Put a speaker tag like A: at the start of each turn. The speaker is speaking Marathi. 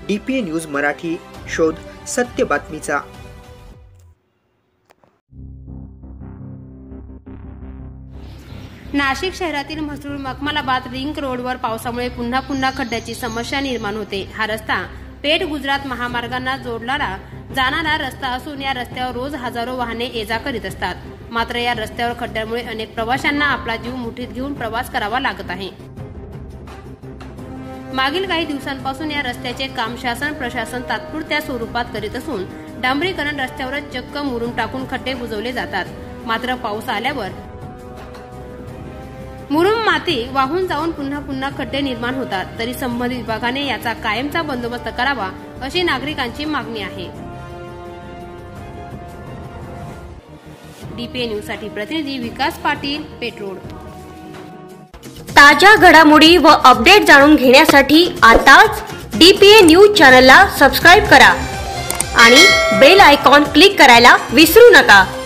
A: DPA न्यूज मराठी, शोध सत्य बातमीचा।
B: नाशिक शहरातील म्हसरूळ मखमलाबाद रिंग रोडवर पावसामुळे पुन्हा खड्ड्याची समस्या निर्माण होते। हा रस्ता पेठ गुजरात महामार्गांना जोडणारा जाणारा रस्ता असून या रस्त्यावर रोज हजारो वाहने ये-जा करीत असतात। मात्र या रस्त्यावर खड्ड्यामुळे अनेक प्रवाशांना आपला जीव मुठीत घेऊन प्रवास करावा लागत आहे। मागील काही दिवसांपासून या रस्त्याचे काम शासन प्रशासन तात्पुरत्या स्वरूपात करीत असून डांबरीकरण रस्त्यावरच चक्क मुरुम टाकून खड्डे बुजवले जातात। मात्र पाऊस आल्यावर मुरुम माती वाहून जाऊन पुन्हा खड्डे निर्माण होतात। तरी संबंधित विभागाने याचा कायमचा बंदोबस्त करावा अशी नागरिकांची मागणी आहे। DPA न्यूज साठी प्रतिनिधी विकास पाटील, पेठ रोड।
C: ताज्या घडामोडी व अपडेट जाणून घेण्यासाठी आताच DPA न्यूज चॅनलला सबस्क्राइब करा आणि बेल आयकॉन क्लिक करायला विसरू नका।